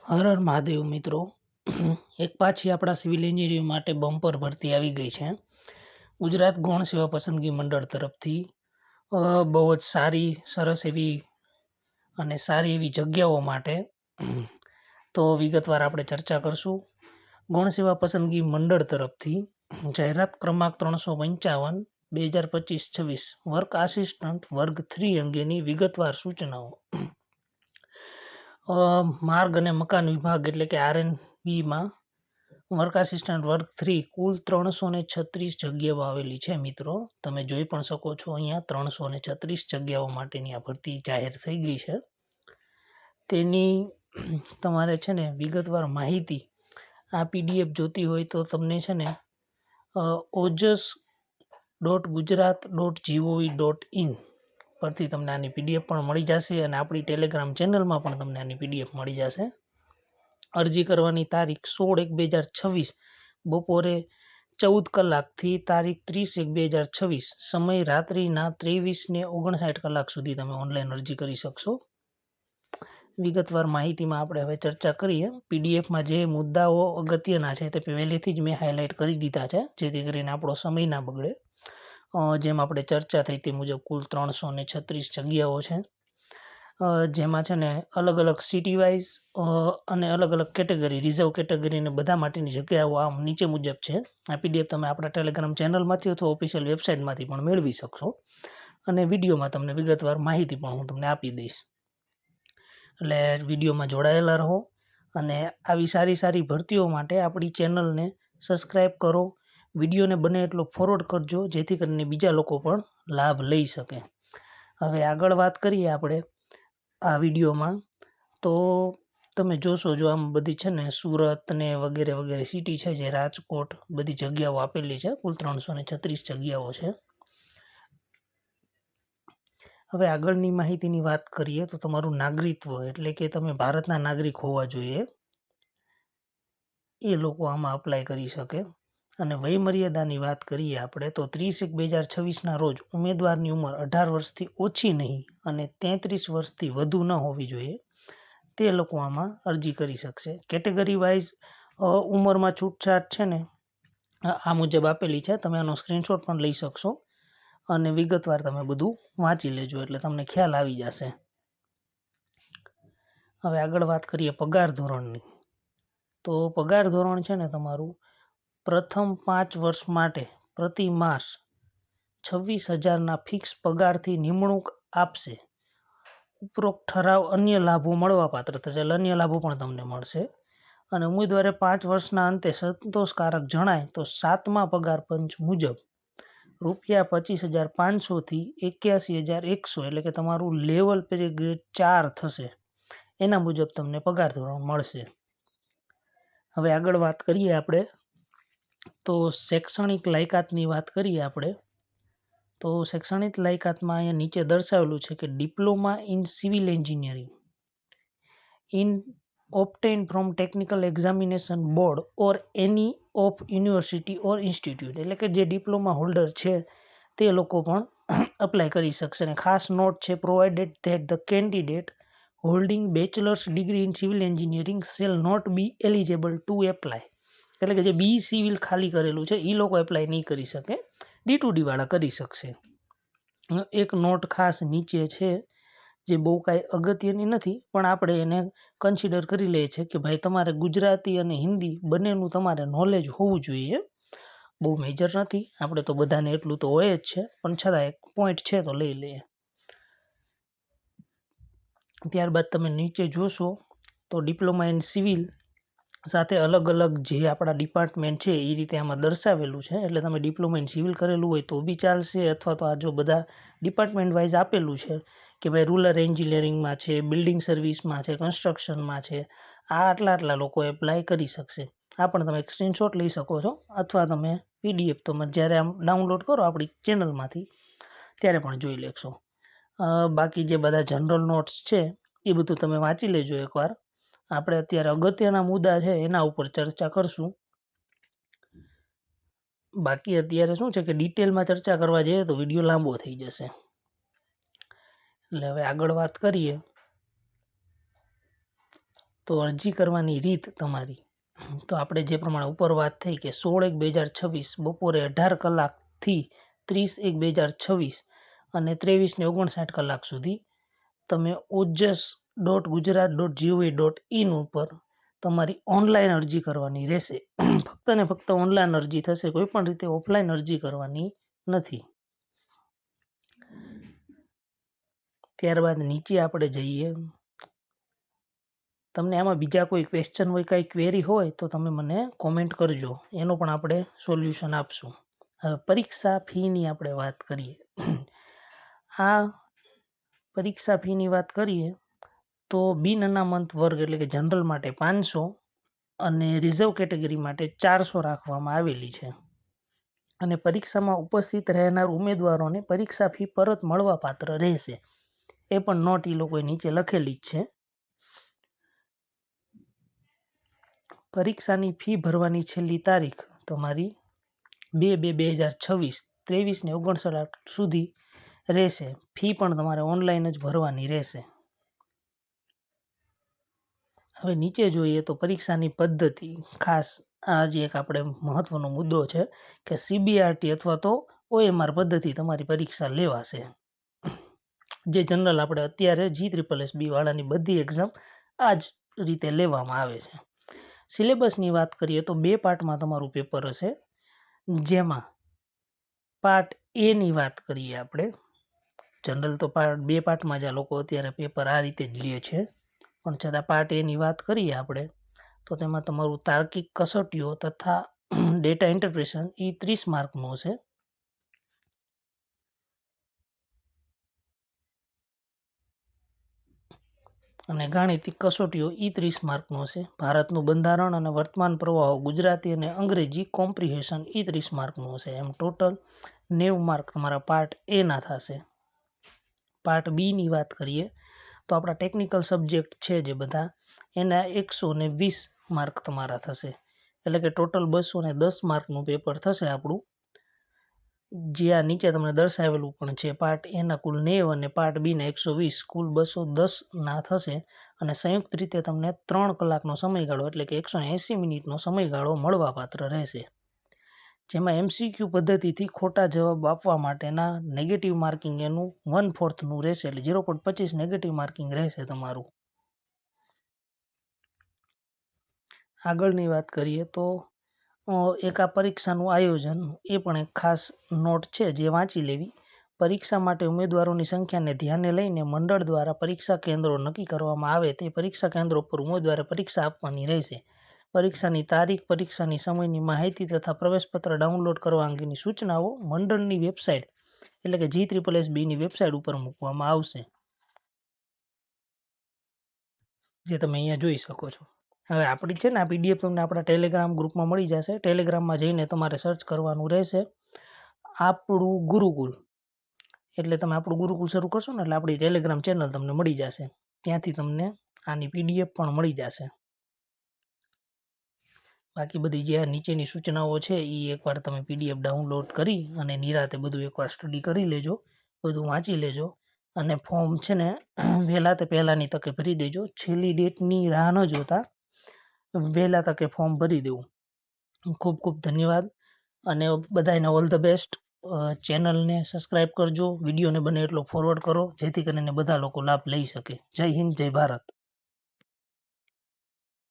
હર હર મહાદેવ મિત્રો. એક પાછી આપણા સિવિલ એન્જિનિયરિંગ માટે બમ્પર ભરતી આવી ગઈ છે. ગુજરાત ગૌણ સેવા પસંદગી મંડળ તરફથી બહુ જ સારી સરસ એવી અને સારી એવી જગ્યાઓ માટે તો વિગતવાર આપણે ચર્ચા કરશું. ગૌણ સેવા પસંદગી મંડળ તરફથી જાહેરાત ક્રમાંક 355 2025-26 વર્ક આસિસ્ટન્ટ વર્ગ 3 અંગેની વિગતવાર સૂચનાઓ. માર્ગ અને મકાન વિભાગ એટલે કે RNB માં વર્ક આસિસ્ટન્ટ વર્ગ 3 કુલ 336 જગ્યાઓ આવેલી છે મિત્રો. તમે જોઈ પણ શકો છો અહીંયા 336 જગ્યાઓ માટેની આ ભરતી જાહેર થઈ ગઈ છે. તેની તમારે છે ને વિગતવાર માહિતી આ PDF જોતી હોય તો તમને છે ને ojas.gujarat.gov.in પરથી તમને આની PDF પણ મળી જશે અને આપણી ટેલિગ્રામ ચેનલમાં પણ તમને આની PDF મળી જશે. અરજી કરવાની તારીખ 16/1/2026 બપોરે 14 કલાકથી તારીખ 30/1/2026 સમય રાત્રિના 23:59 કલાક સુધી તમે ઓનલાઈન અરજી કરી શકશો. વિગતવાર માહિતીમાં આપણે હવે ચર્ચા કરીએ. PDFમાં જે મુદ્દાઓ અગત્યના છે તે પહેલેથી જ મેં હાઇલાઇટ કરી દીધા છે જેથી કરીને આપણો સમય ના બગડે. જેમ આપણે ચર્ચા થઈ તે મુજબ કુલ 336 જગ્યાઓ છે. જેમાં છે ને અલગ અલગ સિટી વાઇઝ અને અલગ અલગ કેટેગરી રિઝર્વ કેટેગરી ને બધા માટેની જગ્યાઓ આમ નીચે મુજબ છે. આ PDF તમે આપણા ટેલિગ્રામ ચેનલમાંથી અથવા ઓફિશિયલ વેબસાઇટમાંથી પણ મેળવી શકશો અને વિડીયોમાં તમને વિગતવાર માહિતી પણ હું તમને આપી દઈશ. એટલે વિડીયોમાં જોડાયેલા રહો અને આવી સારી સારી ભરતીઓ માટે આપણી ચેનલને સબસ્ક્રાઈબ કરો. વિડીયોને બને એટલો ફોરવર્ડ કરજો જેથી કરીને બીજા લોકો પણ લાભ લઈ શકે. હવે આગળ વાત કરીએ આપણે આ વિડીયોમાં તો તમે જોશો જો આમ બધી છે ને સુરત ને વગેરે વગેરે સિટી છે જે રાજકોટ બધી જગ્યાઓ આપેલી છે. કુલ 336 જગ્યાઓ છે. હવે આગળની માહિતીની વાત કરીએ તો તમારું નાગરિકત્વ એટલે કે તમે ભારતના નાગરિક હોવા જોઈએ એ લોકો આમાં અપ્લાય કરી શકે. અને વયમર્યાદાની વાત કરીએ આપણે તો 30/1/2026 રોજ ઉમેદવારની ઉંમર 18 વર્ષથી ઓછી નહીં અને 33 વર્ષથી વધુ ન હોવી જોઈએ તે લોકો આમાં અરજી કરી શકશે. કેટેગરી વાઇઝ ઉંમરમાં છૂટછાટ છે ને આ મુજબ આપેલી છે. તમે આનો સ્ક્રીનશોટ પણ લઈ શકશો અને વિગતવાર તમે બધું વાંચી લેજો એટલે તમને ખ્યાલ આવી જશે. હવે આગળ વાત કરીએ પગાર ધોરણની. તો પગાર ધોરણ છે ને તમારું પ્રથમ 5 વર્ષ માટે પ્રતિ માસ 26,000ના ફિક્સ પગારથી નિમણૂક આપશે. ઉપરોક્ત ઠરાવ અન્ય લાભો મળવાપાત્ર થશે એટલે અન્ય લાભો પણ તમને મળશે. અને ઉમેદવારે 5 વર્ષના અંતે સંતોષકારક જણાય તો 7મા પગાર પંચ મુજબ ₹25,500 થી 81,100 એટલે કે તમારું લેવલ પે ગ્રેડ 4 થશે. એના મુજબ તમને પગાર ધોરણ મળશે. હવે આગળ વાત કરીએ આપણે તો શૈક્ષણિક લાયકાતની વાત કરીએ આપણે તો શૈક્ષણિક લાયકાતમાં અહીંયા નીચે દર્શાવેલું છે કે diploma in civil engineering in obtained from technical examination board or any of university or institute એટલે કે જે ડિપ્લોમા હોલ્ડર છે તે લોકો પણ અપ્લાય કરી શકશે. અને ખાસ નોટ છે provided that the candidate holding bachelor's degree in civil engineering shall not be eligible to apply એટલે કે જે બી સિવિલ ખાલી કરેલું છે એ લોકો એપ્લાય નહીં કરી શકે. D2D વાળા કરી શકશે. એક નોટ ખાસ નીચે છે જે બહુ કાંઈ અગત્યની નથી પણ આપણે એને કન્સિડર કરી લઈએ છીએ કે ભાઈ તમારે ગુજરાતી અને હિન્દી બંનેનું તમારે નોલેજ હોવું જોઈએ. બહુ મેજર નથી, આપણે તો બધાને એટલું તો હોય જ છે પણ છતાં એક પોઈન્ટ છે તો લઈ લઈએ. ત્યારબાદ તમે નીચે જોશો તો ડિપ્લોમા ઇન સિવિલ સાથે અલગ અલગ જે આપણા ડિપાર્ટમેન્ટ છે એ રીતે આમાં દર્શાવેલું છે. એટલે તમે ડિપ્લોમા ઇન સિવિલ કરેલું હોય તો બી ચાલશે અથવા તો આ જો બધા ડિપાર્ટમેન્ટ વાઇઝ આપેલું છે કે ભાઈ રૂરલ એન્જિનિયરિંગમાં છે, બિલ્ડિંગ સર્વિસમાં છે, કન્સ્ટ્રક્શનમાં છે, આ આટલા લોકો એપ્લાય કરી શકશે. આ પણ તમે સ્ક્રીનશોટ લઈ શકો છો અથવા તમે PDF તમે જ્યારે આમ ડાઉનલોડ કરો આપણી ચેનલમાંથી ત્યારે પણ જોઈ લેશો. બાકી જે બધા જનરલ નોટ્સ છે એ બધું તમે વાંચી લેજો એકવાર. આપણે અત્યારે અગત્યના મુદ્દા છે એના ઉપર ચર્ચા કરશું. બાકી અત્યારે શું છે કે ડિટેલમાં ચર્ચા કરવા જઈએ તો વિડીયો લાંબો થઈ જશે. એટલે હવે આગળ વાત કરીએ તો અરજી કરવાની રીત તમારી, તો આપણે જે પ્રમાણે ઉપર વાત થઈ કે 16/1/2026 બપોરે 18 કલાકથી 30/1/2026 અને 23:59 કલાક સુધી તમે ojas.gujarat.gov.in ઉપર તમારી ઓનલાઈન અરજી કરવાની રહેશે. ફક્ત ને ફક્ત ઓનલાઈન અરજી થશે, કોઈ પણ રીતે ઓફલાઈન અરજી કરવાની નથી. ત્યારબાદ નીચે આપણે જઈએ. તમને આમાં બીજા કોઈ ક્વેશ્ચન હોય, કઈ ક્વેરી હોય તો તમે મને કોમેન્ટ કરજો, એનો પણ આપણે સોલ્યુશન આપશું. હવે પરીક્ષા ફીની આપણે વાત કરીએ. આ પરીક્ષા ફીની વાત કરીએ તો બિન અનામત વર્ગ એટલે કે જનરલ માટે 500 અને રિઝર્વ કેટેગરી માટે 400 રાખવામાં આવેલી છે. અને પરીક્ષામાં ઉપસ્થિત રહેનાર ઉમેદવારોને પરીક્ષા ફી પરત મળવા પાત્ર રહેશે. એ પણ નોટ એ લોકોએ નીચે લખેલી જ છે. પરીક્ષાની ફી ભરવાની છેલ્લી તારીખ તમારી 2/2/2026 23:59 સુધી રહેશે. ફી પણ તમારે ઓનલાઈન જ ભરવાની રહેશે. હવે નીચે જોઈએ તો પરીક્ષાની પદ્ધતિ. ખાસ આ જે એક આપણે મહત્વનો મુદ્દો છે કે CBRT અથવા તો OMR પદ્ધતિ તમારી પરીક્ષા લેવાશે. જે જનરલ આપણે અત્યારે GSSB વાળાની બધી એક્ઝામ આ જ રીતે લેવામાં આવે છે. સિલેબસની વાત કરીએ તો 2 પાર્ટમાં તમારું પેપર હશે, જેમાં પાર્ટ A ની વાત કરીએ આપણે. જનરલ તો 2 પાર્ટમાં જ આ લોકો અત્યારે પેપર આ રીતે જ લે છે, પણ છતાં પાર્ટ A ની વાત કરીએ આપણે તો તેમાં તમારું તાર્કિક કસોટીઓ તથા ડેટા ઇન્ટરપ્રિટેશન એ 30 માર્કનું હશે. અને ગાણિતિક કસોટીઓ એ 30 માર્કનું હશે. ભારતનું બંધારણ અને વર્તમાન પ્રવાહો ગુજરાતી અને અંગ્રેજી કોમ્પ્રિહેન્શન એ 30 માર્કનું હશે. એમ ટોટલ 90 માર્ક તમારા પાર્ટ A ના થશે. પાર્ટ B ની વાત કરીએ તો આપણા ટેકનિકલ સબ્જેક્ટ છે જે બધા, એના 120 માર્ક તમારા થશે. એટલે કે ટોટલ 210 માર્કનું પેપર થશે આપણું. જે આ નીચે તમને દર્શાવેલું પણ છે. પાર્ટ A ના કુલ 90 અને પાર્ટ B ના 120, કુલ 210 ના થશે. અને સંયુક્ત રીતે તમને 3 કલાકનો સમયગાળો એટલે કે 180 મિનિટનો સમયગાળો મળવા પાત્ર રહેશે. જેમાં MCQ પદ્ધતિથી ખોટા જવાબ આપવા માટેના નેગેટિવ માર્કિંગ એનું 1/4 નું રહેશે, એટલે 0.25 નેગેટિવ માર્કિંગ રહેશે તમારું. આગળની વાત કરીએ તો એક આ પરીક્ષાનું આયોજન, એ પણ એક ખાસ નોટ છે જે વાંચી લેવી. પરીક્ષા માટે ઉમેદવારોની સંખ્યાને ધ્યાને લઈને મંડળ દ્વારા પરીક્ષા કેન્દ્રો નક્કી કરવામાં આવે તે પરીક્ષા કેન્દ્રો પર ઉમેદવારે પરીક્ષા આપવાની રહેશે. પરીક્ષાની તારીખ, પરીક્ષાની સમયની માહિતી તથા પ્રવેશપત્ર ડાઉનલોડ કરવા અંગેની સૂચનાઓ મંડળની વેબસાઇટ એટલે કે GSSB ની વેબસાઇટ ઉપર મૂકવામાં આવશે, જે તમે અહીંયા જોઈ શકો છો. હવે આપણી છે ને આ PDF તમને આપણા ટેલિગ્રામ ગ્રુપમાં મળી જશે. ટેલિગ્રામમાં જઈને તમારે સર્ચ કરવાનું રહેશે આપણું ગુરુકુલ. એટલે તમે આપણું ગુરુકુલ શરૂ કરશો ને એટલે આપણી ટેલિગ્રામ ચેનલ તમને મળી જશે. ત્યાંથી તમને આની PDF પણ મળી જશે. બાકી બધી જે આ નીચેની સૂચનાઓ છે એ એકવાર તમે PDF ડાઉનલોડ કરી અને નિરાતે બધું એકવાર સ્ટડી કરી લેજો, બધું વાંચી લેજો. અને ફોર્મ છે ને વહેલા તે પહેલાંની તકે ભરી દેજો. છેલ્લી ડેટની રાહ ન જોતા વહેલા તકે ફોર્મ ભરી દેવું. ખૂબ ખૂબ ધન્યવાદ અને બધાને ઓલ ધ બેસ્ટ. ચેનલને સબસ્ક્રાઈબ કરજો, વિડીયોને બને એટલો ફોરવર્ડ કરો જેથી કરીને બધા લોકો લાભ લઈ શકે. જય હિન્દ, જય ભારત.